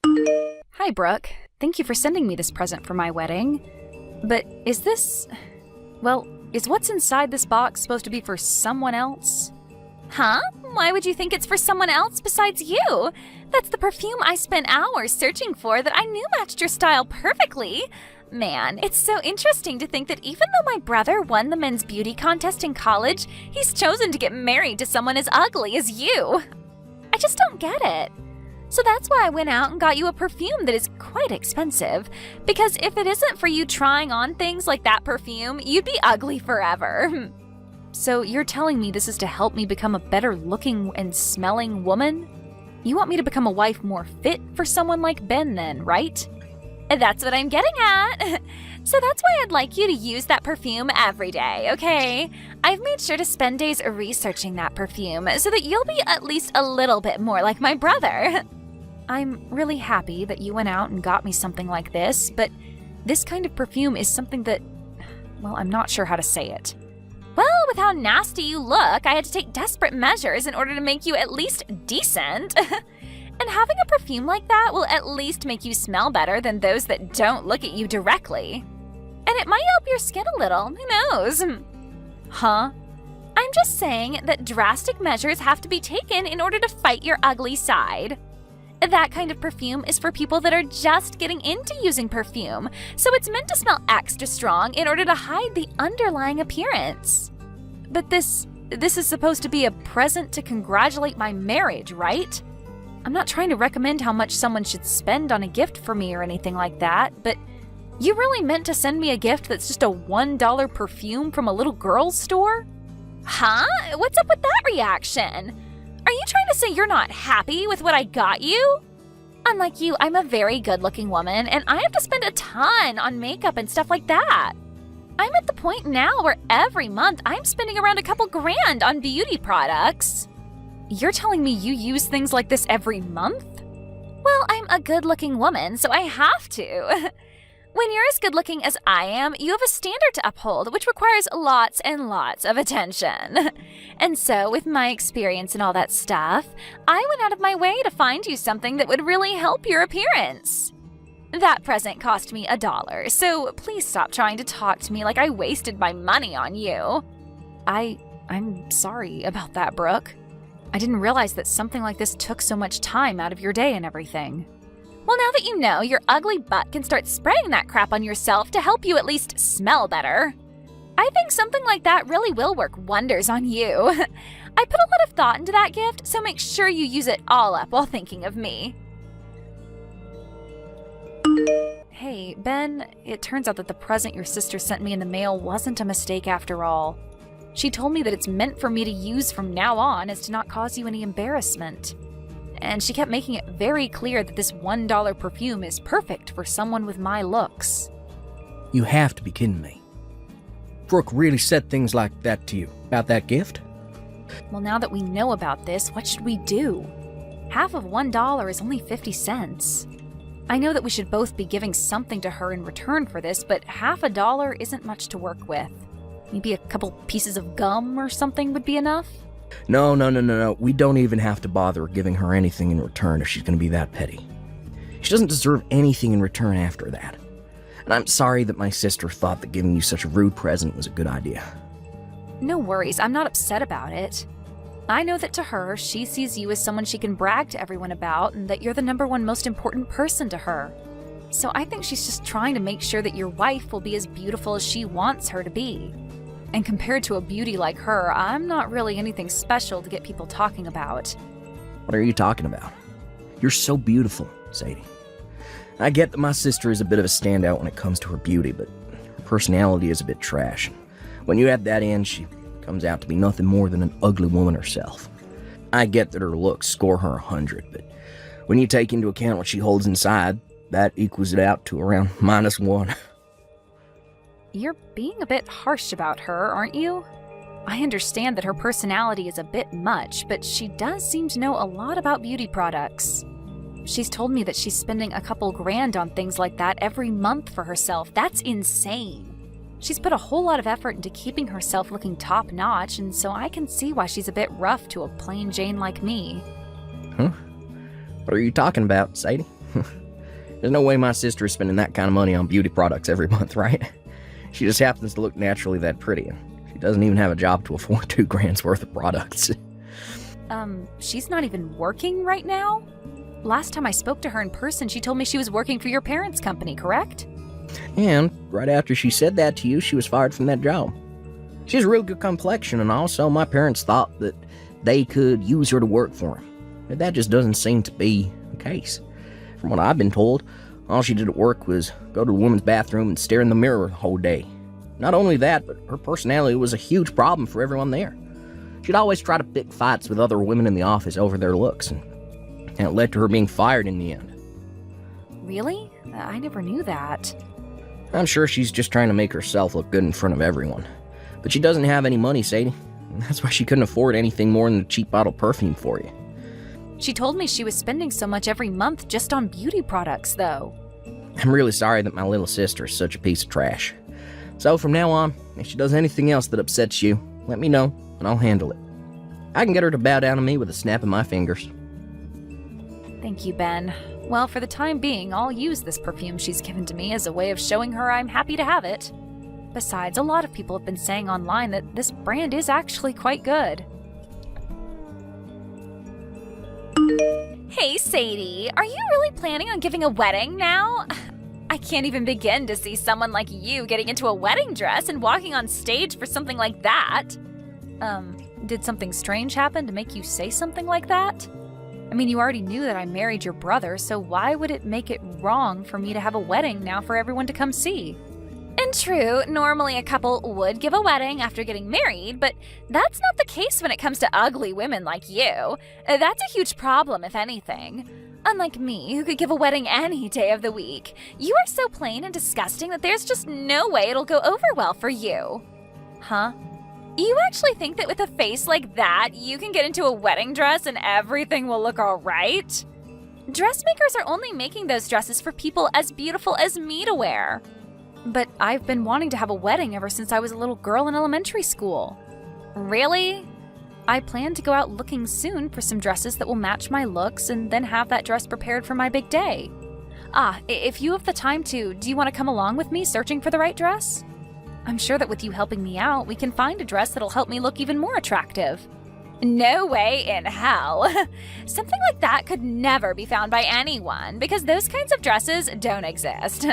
Hi, Brooke. Thank you for sending me this present for my wedding. But is what's inside this box supposed to be for someone else? Huh? Why would you think it's for someone else besides you? That's the perfume I spent hours searching for that I knew matched your style perfectly. Man, it's so interesting to think that even though my brother won the men's beauty contest in college, he's chosen to get married to someone as ugly as you. I just don't get it. So that's why I went out and got you a perfume that is quite expensive. Because if it isn't for you trying on things like that perfume, you'd be ugly forever. So you're telling me this is to help me become a better looking and smelling woman? You want me to become a wife more fit for someone like Ben then, right? That's what I'm getting at. So that's why I'd like you to use that perfume every day, okay? I've made sure to spend days researching that perfume so that you'll be at least a little bit more like my brother. I'm really happy that you went out and got me something like this, but this kind of perfume is something that, well, I'm not sure how to say it. Well, with how nasty you look, I had to take desperate measures in order to make you at least decent. And having a perfume like that will at least make you smell better than those that don't look at you directly. And it might help your skin a little, who knows? Huh? I'm just saying that drastic measures have to be taken in order to fight your ugly side. That kind of perfume is for people that are just getting into using perfume, so it's meant to smell extra strong in order to hide the underlying appearance. But this is supposed to be a present to congratulate my marriage, right? I'm not trying to recommend how much someone should spend on a gift for me or anything like that, but you really meant to send me a gift that's just a $1 perfume from a little girl's store? Huh? What's up with that reaction? Are you trying to say you're not happy with what I got you? Unlike you, I'm a very good-looking woman, and I have to spend a ton on makeup and stuff like that. I'm at the point now where every month I'm spending around a couple grand on beauty products. You're telling me you use things like this every month? Well, I'm a good-looking woman, so I have to. When you're as good-looking as I am, you have a standard to uphold, which requires lots and lots of attention. And so, with my experience and all that stuff, I went out of my way to find you something that would really help your appearance. That present cost me $1, so please stop trying to talk to me like I wasted my money on you. I'm sorry about that, Brooke. I didn't realize that something like this took so much time out of your day and everything. Well, now that you know, your ugly butt can start spraying that crap on yourself to help you at least smell better. I think something like that really will work wonders on you. I put a lot of thought into that gift, so make sure you use it all up while thinking of me. Hey, Ben, it turns out that the present your sister sent me in the mail wasn't a mistake after all. She told me that it's meant for me to use from now on as to not cause you any embarrassment. And she kept making it very clear that this $1 perfume is perfect for someone with my looks. You have to be kidding me. Brooke really said things like that to you about that gift? Well, now that we know about this, what should we do? Half of $1 is only 50 cents. I know that we should both be giving something to her in return for this, but half a dollar isn't much to work with. Maybe a couple pieces of gum or something would be enough? No. We don't even have to bother giving her anything in return if she's going to be that petty. She doesn't deserve anything in return after that. And I'm sorry that my sister thought that giving you such a rude present was a good idea. No worries, I'm not upset about it. I know that to her, she sees you as someone she can brag to everyone about and that you're the number one most important person to her. So I think she's just trying to make sure that your wife will be as beautiful as she wants her to be. And compared to a beauty like her, I'm not really anything special to get people talking about. What are you talking about? You're so beautiful, Sadie. I get that my sister is a bit of a standout when it comes to her beauty, but her personality is a bit trash. When you add that in, she comes out to be nothing more than an ugly woman herself. I get that her looks score her 100, but when you take into account what she holds inside, that equals it out to around -1. You're being a bit harsh about her, aren't you? I understand that her personality is a bit much, but she does seem to know a lot about beauty products. She's told me that she's spending a couple grand on things like that every month for herself. That's insane. She's put a whole lot of effort into keeping herself looking top-notch, and so I can see why she's a bit rough to a plain Jane like me. Huh? What are you talking about, Sadie? There's no way my sister is spending that kind of money on beauty products every month, right? She just happens to look naturally that pretty, and she doesn't even have a job to afford $2,000's worth of products. She's not even working right now? Last time I spoke to her in person, she told me she was working for your parents' company, correct? And right after she said that to you, she was fired from that job. She has a real good complexion, and also my parents thought that they could use her to work for them. But that just doesn't seem to be the case. From what I've been told, all she did at work was go to the woman's bathroom and stare in the mirror the whole day. Not only that, but her personality was a huge problem for everyone there. She'd always try to pick fights with other women in the office over their looks, and it led to her being fired in the end. Really? I never knew that. I'm sure she's just trying to make herself look good in front of everyone. But she doesn't have any money, Sadie. And that's why she couldn't afford anything more than a cheap bottle of perfume for you. She told me she was spending so much every month just on beauty products, though. I'm really sorry that my little sister is such a piece of trash. So from now on, if she does anything else that upsets you, let me know, and I'll handle it. I can get her to bow down to me with a snap of my fingers. Thank you, Ben. Well, for the time being, I'll use this perfume she's given to me as a way of showing her I'm happy to have it. Besides, a lot of people have been saying online that this brand is actually quite good. Hey, Sadie, are you really planning on giving a wedding now? I can't even begin to see someone like you getting into a wedding dress and walking on stage for something like that. Did something strange happen to make you say something like that? I mean, you already knew that I married your brother, so why would it make it wrong for me to have a wedding now for everyone to come see? And true, normally a couple would give a wedding after getting married, but that's not the case when it comes to ugly women like you. That's a huge problem, if anything. Unlike me, who could give a wedding any day of the week, you are so plain and disgusting that there's just no way it'll go over well for you. Huh? You actually think that with a face like that, you can get into a wedding dress and everything will look alright? Dressmakers are only making those dresses for people as beautiful as me to wear. But I've been wanting to have a wedding ever since I was a little girl in elementary school. Really? I plan to go out looking soon for some dresses that will match my looks and then have that dress prepared for my big day. If you have the time to, do you want to come along with me searching for the right dress? I'm sure that with you helping me out, we can find a dress that'll help me look even more attractive. No way in hell. Something like that could never be found by anyone because those kinds of dresses don't exist.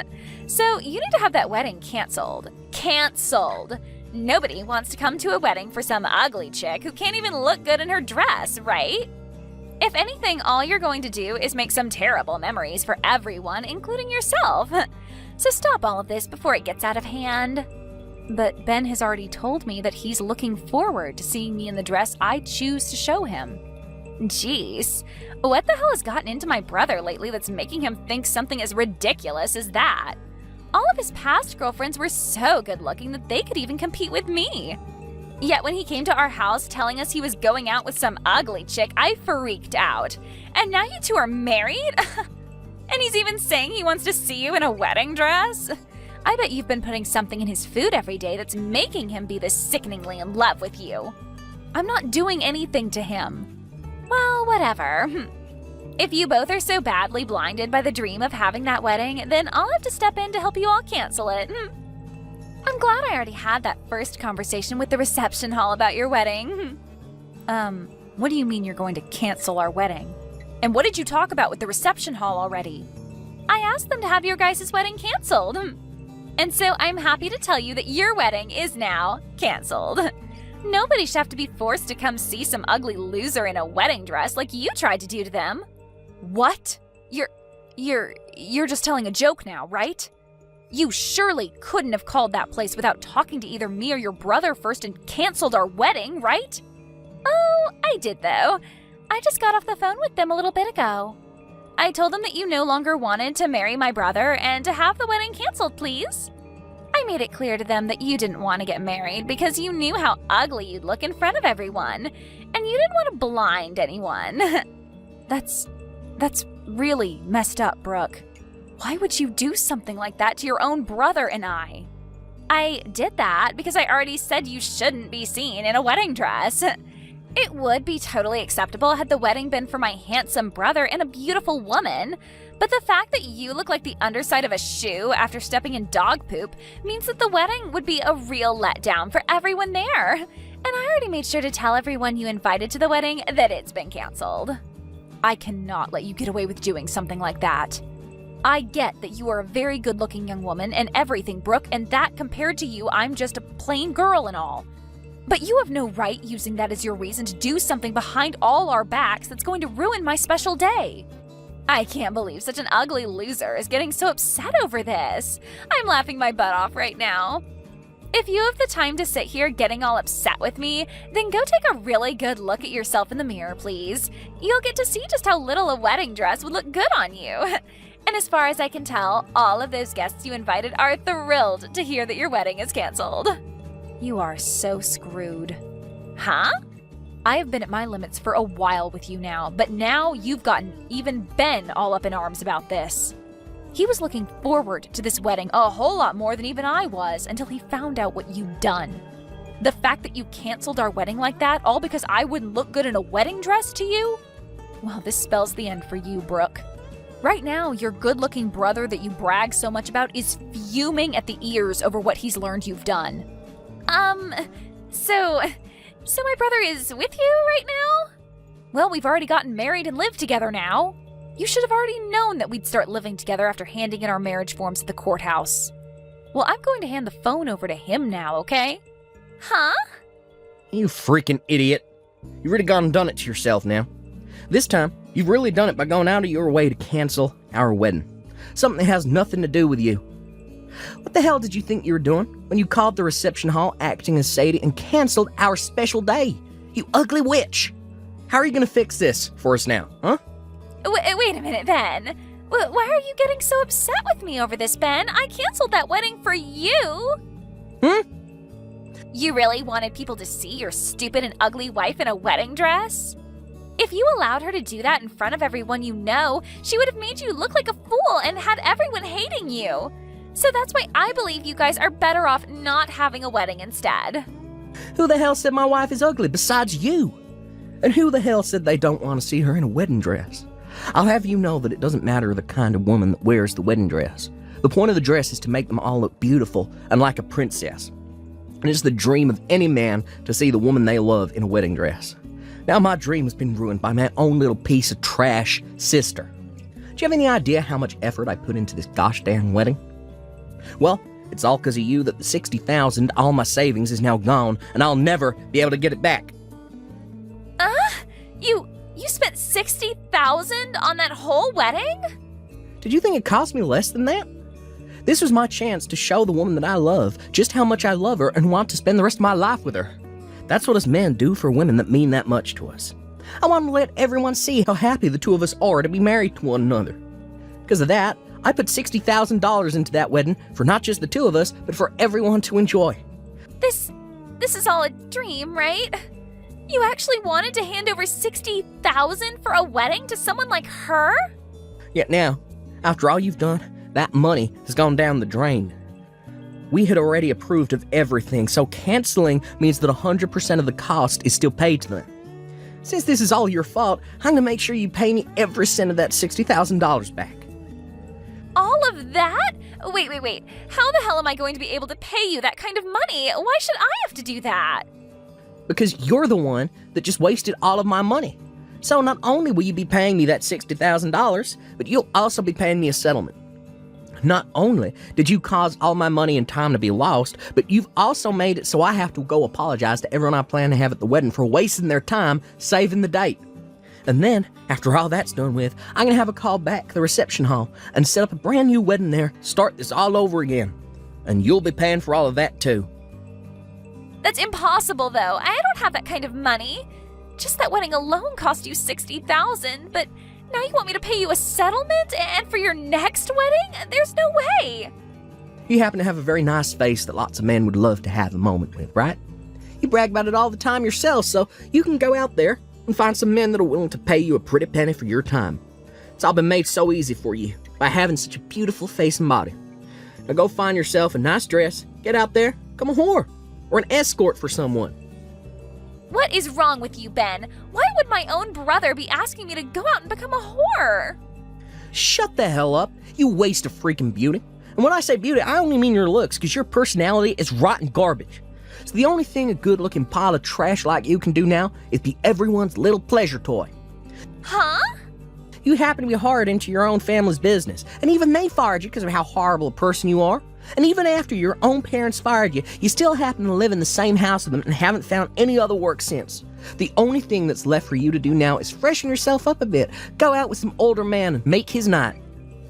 So you need to have that wedding canceled. Canceled. Nobody wants to come to a wedding for some ugly chick who can't even look good in her dress, right? If anything, all you're going to do is make some terrible memories for everyone, including yourself. So stop all of this before it gets out of hand. But Ben has already told me that he's looking forward to seeing me in the dress I choose to show him. Jeez, what the hell has gotten into my brother lately that's making him think something as ridiculous as that? All of his past girlfriends were so good looking that they could even compete with me. Yet when he came to our house telling us he was going out with some ugly chick, I freaked out. And now you two are married? And he's even saying he wants to see you in a wedding dress? I bet you've been putting something in his food every day that's making him be this sickeningly in love with you. I'm not doing anything to him. Well, whatever. If you both are so badly blinded by the dream of having that wedding, then I'll have to step in to help you all cancel it. I'm glad I already had that first conversation with the reception hall about your wedding. What do you mean you're going to cancel our wedding? And what did you talk about with the reception hall already? I asked them to have your guys' wedding canceled. And so I'm happy to tell you that your wedding is now canceled. Nobody should have to be forced to come see some ugly loser in a wedding dress like you tried to do to them. What? You're just telling a joke now, right? You surely couldn't have called that place without talking to either me or your brother first and canceled our wedding, right? Oh, I did though. I just got off the phone with them a little bit ago. I told them that you no longer wanted to marry my brother and to have the wedding canceled, please. I made it clear to them that you didn't want to get married because you knew how ugly you'd look in front of everyone, and you didn't want to blind anyone. That's really messed up, Brooke. Why would you do something like that to your own brother and I? I did that because I already said you shouldn't be seen in a wedding dress. It would be totally acceptable had the wedding been for my handsome brother and a beautiful woman, But the fact that you look like the underside of a shoe after stepping in dog poop means that the wedding would be a real letdown for everyone there. And I already made sure to tell everyone you invited to the wedding that it's been canceled. I cannot let you get away with doing something like that. I get that you are a very good-looking young woman and everything, Brooke, and that compared to you, I'm just a plain girl and all. But you have no right using that as your reason to do something behind all our backs that's going to ruin my special day. I can't believe such an ugly loser is getting so upset over this. I'm laughing my butt off right now. If you have the time to sit here getting all upset with me, then go take a really good look at yourself in the mirror, please. You'll get to see just how little a wedding dress would look good on you. And as far as I can tell, all of those guests you invited are thrilled to hear that your wedding is canceled. You are so screwed. Huh? I have been at my limits for a while with you now, but now you've gotten even Ben all up in arms about this. He was looking forward to this wedding a whole lot more than even I was until he found out what you'd done. The fact that you canceled our wedding like that, all because I wouldn't look good in a wedding dress to you? Well, this spells the end for you, Brooke. Right now, your good-looking brother that you brag so much about is fuming at the ears over what he's learned you've done. So my brother is with you right now? Well, we've already gotten married and live together now. You should have already known that we'd start living together after handing in our marriage forms at the courthouse. Well, I'm going to hand the phone over to him now, okay? Huh? You freaking idiot. You really gone and done it to yourself now. This time, you've really done it by going out of your way to cancel our wedding. Something that has nothing to do with you. What the hell did you think you were doing when you called the reception hall acting as Sadie and canceled our special day? You ugly witch! How are you gonna fix this for us now, huh? Wait a minute, Ben. Why are you getting so upset with me over this, Ben? I canceled that wedding for you. You really wanted people to see your stupid and ugly wife in a wedding dress? If you allowed her to do that in front of everyone you know, she would have made you look like a fool and had everyone hating you. So that's why I believe you guys are better off not having a wedding instead. Who the hell said my wife is ugly besides you? And who the hell said they don't want to see her in a wedding dress? I'll have you know that it doesn't matter the kind of woman that wears the wedding dress. The point of the dress is to make them all look beautiful and like a princess. And it's the dream of any man to see the woman they love in a wedding dress. Now my dream has been ruined by my own little piece of trash sister. Do you have any idea how much effort I put into this gosh damn wedding? Well, it's all because of you that the $60,000, all my savings, is now gone, and I'll never be able to get it back. You spent $60,000 on that whole wedding? Did you think it cost me less than that? This was my chance to show the woman that I love just how much I love her and want to spend the rest of my life with her. That's what us men do for women that mean that much to us. I want to let everyone see how happy the two of us are to be married to one another. Because of that, I put $60,000 into that wedding for not just the two of us, but for everyone to enjoy. This is all a dream, right? You actually wanted to hand over $60,000 for a wedding to someone like her? Yet now, after all you've done, that money has gone down the drain. We had already approved of everything, so canceling means that 100% of the cost is still paid to them. Since this is all your fault, I'm gonna make sure you pay me every cent of that $60,000 back. All of that? Wait. How the hell am I going to be able to pay you that kind of money? Why should I have to do that? Because you're the one that just wasted all of my money. So not only will you be paying me that $60,000, but you'll also be paying me a settlement. Not only did you cause all my money and time to be lost, but you've also made it so I have to go apologize to everyone I plan to have at the wedding for wasting their time saving the date. And then, after all that's done with, I'm going to have a call back to the reception hall and set up a brand new wedding there, start this all over again. And you'll be paying for all of that too. That's impossible, though. I don't have that kind of money. Just that wedding alone cost you $60,000, but now you want me to pay you a settlement and for your next wedding? There's no way. You happen to have a very nice face that lots of men would love to have a moment with, right? You brag about it all the time yourself, so you can go out there and find some men that are willing to pay you a pretty penny for your time. It's all been made so easy for you by having such a beautiful face and body. Now go find yourself a nice dress, get out there, become a whore, or an escort for someone. What is wrong with you, Ben? Why would my own brother be asking me to go out and become a whore? Shut the hell up, you waste of freaking beauty. And when I say beauty, I only mean your looks, because your personality is rotten garbage. So the only thing a good-looking pile of trash like you can do now is be everyone's little pleasure toy. Huh? You happen to be hired into your own family's business, and even they fired you because of how horrible a person you are. And even after your own parents fired you, you still happen to live in the same house with them and haven't found any other work since. The only thing that's left for you to do now is freshen yourself up a bit, go out with some older man and make his night.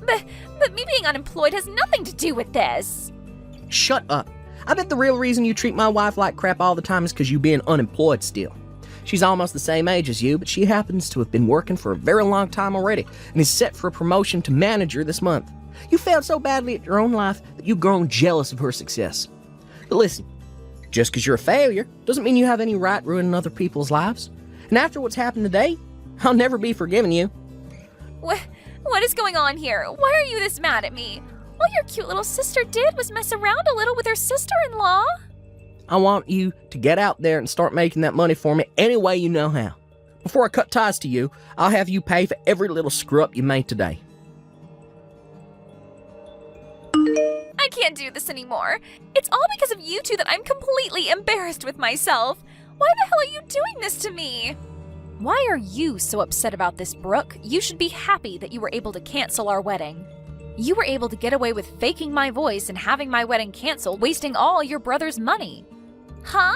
But me being unemployed has nothing to do with this. Shut up. I bet the real reason you treat my wife like crap all the time is because you being unemployed still. She's almost the same age as you, but she happens to have been working for a very long time already and is set for a promotion to manager this month. You failed so badly at your own life that you've grown jealous of her success. But listen, just because you're a failure doesn't mean you have any right ruining other people's lives. And after what's happened today, I'll never be forgiving you. What is going on here? Why are you this mad at me? All your cute little sister did was mess around a little with her sister-in-law. I want you to get out there and start making that money for me any way you know how. Before I cut ties to you, I'll have you pay for every little screw-up you made today. I can't do this anymore. It's all because of you two that I'm completely embarrassed with myself. Why the hell are you doing this to me? Why are you so upset about this, Brooke? You should be happy that you were able to cancel our wedding. You were able to get away with faking my voice and having my wedding canceled, wasting all your brother's money. Huh?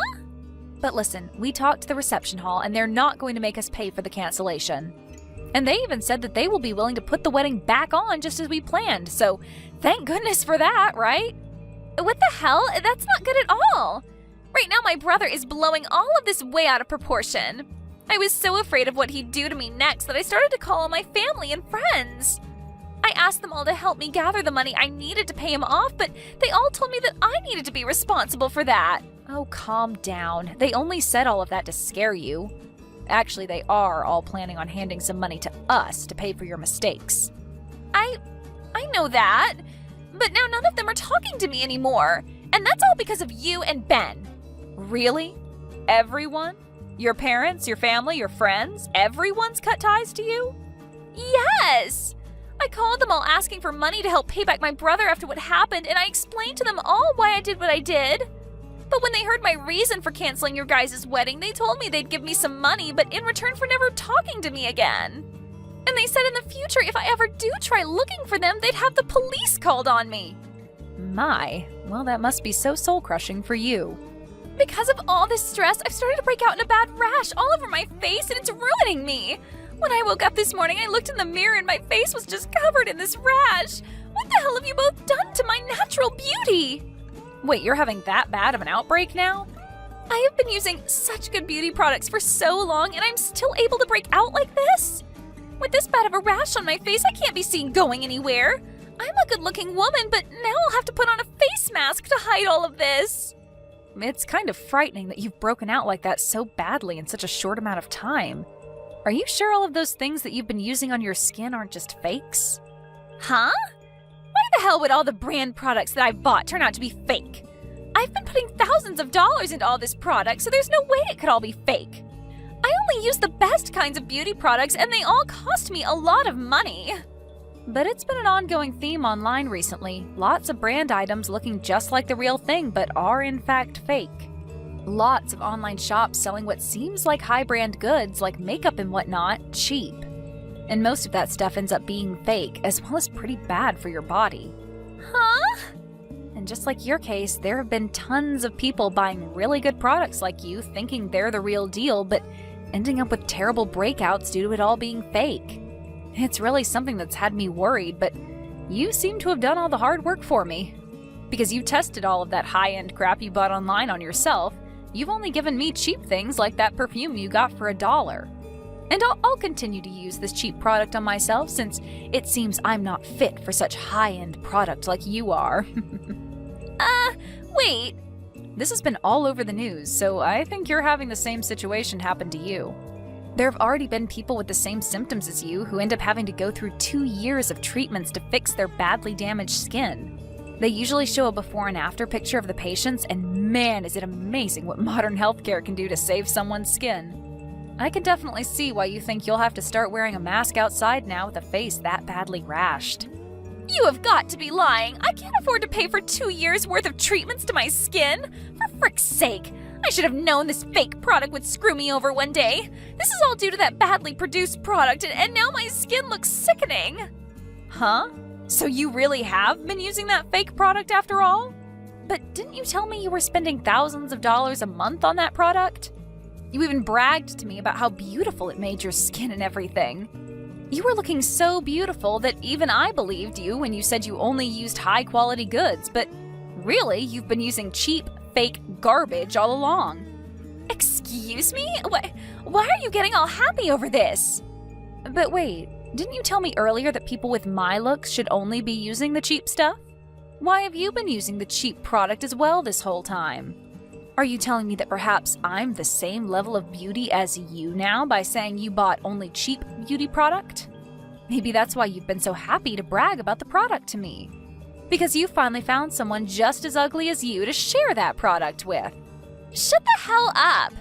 But listen, we talked to the reception hall and they're not going to make us pay for the cancellation. And they even said that they will be willing to put the wedding back on just as we planned, so thank goodness for that, right? What the hell? That's not good at all. Right now my brother is blowing all of this way out of proportion. I was so afraid of what he'd do to me next that I started to call all my family and friends. I asked them all to help me gather the money I needed to pay him off, but they all told me that I needed to be responsible for that. Oh, calm down. They only said all of that to scare you. Actually, they are all planning on handing some money to us to pay for your mistakes. I know that, but now none of them are talking to me anymore, and that's all because of you and Ben. Really? Everyone? Your parents, your family, your friends? Everyone's cut ties to you? Yes! I called them all asking for money to help pay back my brother after what happened, and I explained to them all why I did what I did. But when they heard my reason for canceling your guys' wedding, they told me they'd give me some money, but in return for never talking to me again. And they said in the future, if I ever do try looking for them, they'd have the police called on me. My, well, that must be so soul-crushing for you. Because of all this stress, I've started to break out in a bad rash all over my face, and it's ruining me. When I woke up this morning, I looked in the mirror and my face was just covered in this rash. What the hell have you both done to my natural beauty? Wait, you're having that bad of an outbreak now? I have been using such good beauty products for so long, and I'm still able to break out like this? With this bad of a rash on my face, I can't be seen going anywhere. I'm a good-looking woman, but now I'll have to put on a face mask to hide all of this. It's kind of frightening that you've broken out like that so badly in such a short amount of time. Are you sure all of those things that you've been using on your skin aren't just fakes? Huh? Why the hell would all the brand products that I've bought turn out to be fake? I've been putting thousands of dollars into all this product, so there's no way it could all be fake. I only use the best kinds of beauty products, and they all cost me a lot of money. But it's been an ongoing theme online recently. Lots of brand items looking just like the real thing, but are in fact fake. Lots of online shops selling what seems like high-brand goods, like makeup and whatnot, cheap. And most of that stuff ends up being fake, as well as pretty bad for your body. Huh? And just like your case, there have been tons of people buying really good products like you, thinking they're the real deal, but ending up with terrible breakouts due to it all being fake. It's really something that's had me worried, but you seem to have done all the hard work for me. Because you tested all of that high-end crap you bought online on yourself, you've only given me cheap things like that perfume you got for $1. And I'll continue to use this cheap product on myself since it seems I'm not fit for such high-end product like you are. Wait. This has been all over the news, so I think you're having the same situation happen to you. There have already been people with the same symptoms as you who end up having to go through 2 years of treatments to fix their badly damaged skin. They usually show a before and after picture of the patients, and man, is it amazing what modern healthcare can do to save someone's skin. I can definitely see why you think you'll have to start wearing a mask outside now with a face that badly rashed. You have got to be lying. I can't afford to pay for 2 years worth of treatments to my skin. For frick's sake. I should have known this fake product would screw me over one day. This is all due to that badly produced product, and now my skin looks sickening. Huh? So you really have been using that fake product after all? But didn't you tell me you were spending thousands of dollars a month on that product? You even bragged to me about how beautiful it made your skin and everything. You were looking so beautiful that even I believed you when you said you only used high-quality goods, but really, you've been using cheap, fake garbage all along. Excuse me? Why are you getting all happy over this? But wait, didn't you tell me earlier that people with my looks should only be using the cheap stuff? Why have you been using the cheap product as well this whole time? Are you telling me that perhaps I'm the same level of beauty as you now by saying you bought only cheap beauty product? Maybe that's why you've been so happy to brag about the product to me. Because you finally found someone just as ugly as you to share that product with. Shut the hell up!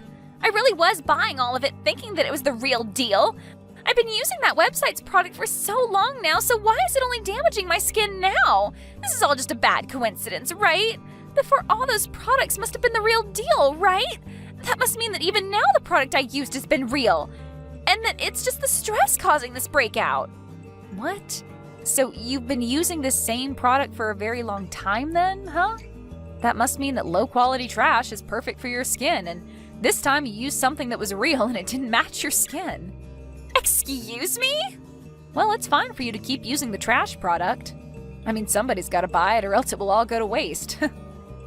I really was buying all of it thinking that it was the real deal. I've been using that website's product for so long now, so why is it only damaging my skin now? This is all just a bad coincidence, right? Before all those products must have been the real deal, right? That must mean that even now the product I used has been real. And that it's just the stress causing this breakout. What? So you've been using this same product for a very long time then, huh? That must mean that low-quality trash is perfect for your skin, and this time you used something that was real and it didn't match your skin. Excuse me? Well, it's fine for you to keep using the trash product. I mean, somebody's got to buy it or else it will all go to waste.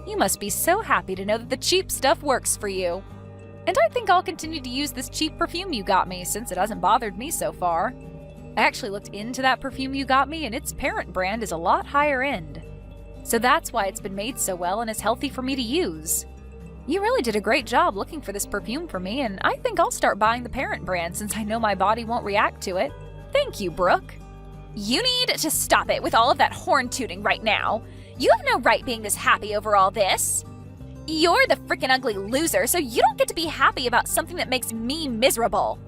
You must be so happy to know that the cheap stuff works for you. And I think I'll continue to use this cheap perfume you got me since it hasn't bothered me so far. I actually looked into that perfume you got me and its parent brand is a lot higher end. So that's why it's been made so well and is healthy for me to use. You really did a great job looking for this perfume for me, and I think I'll start buying the parent brand since I know my body won't react to it. Thank you, Brooke. You need to stop it with all of that horn tooting right now. You have no right being this happy over all this. You're the freaking ugly loser, so you don't get to be happy about something that makes me miserable.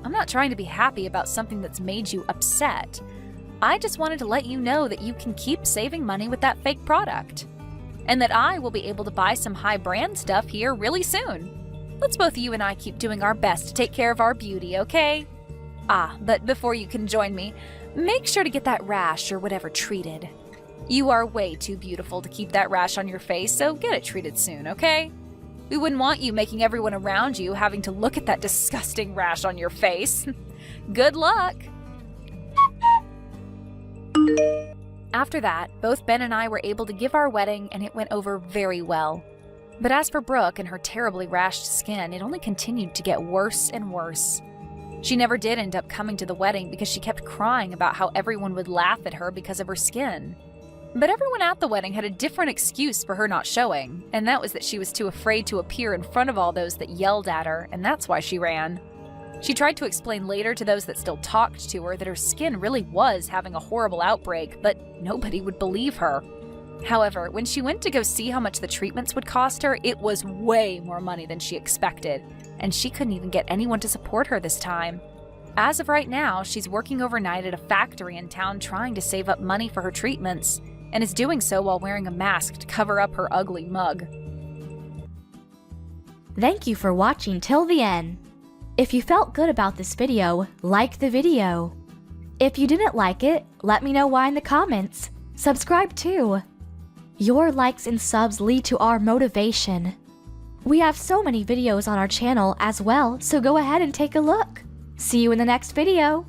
I'm not trying to be happy about something that's made you upset. I just wanted to let you know that you can keep saving money with that fake product. And that I will be able to buy some high brand stuff here really soon. Let's both you and I keep doing our best to take care of our beauty, okay? Ah, but before you can join me, make sure to get that rash or whatever treated. You are way too beautiful to keep that rash on your face, so get it treated soon, okay? We wouldn't want you making everyone around you having to look at that disgusting rash on your face. Good luck! After that, both Ben and I were able to give our wedding and it went over very well. But as for Brooke and her terribly rashed skin, it only continued to get worse and worse. She never did end up coming to the wedding because she kept crying about how everyone would laugh at her because of her skin. But everyone at the wedding had a different excuse for her not showing, and that was that she was too afraid to appear in front of all those that yelled at her, and that's why she ran. She tried to explain later to those that still talked to her that her skin really was having a horrible outbreak, but nobody would believe her. However, when she went to go see how much the treatments would cost her, it was way more money than she expected, and she couldn't even get anyone to support her this time. As of right now, she's working overnight at a factory in town trying to save up money for her treatments, and is doing so while wearing a mask to cover up her ugly mug. Thank you for watching till the end. If you felt good about this video, like the video. If you didn't like it, let me know why in the comments. Subscribe too. Your likes and subs lead to our motivation. We have so many videos on our channel as well, so go ahead and take a look. See you in the next video.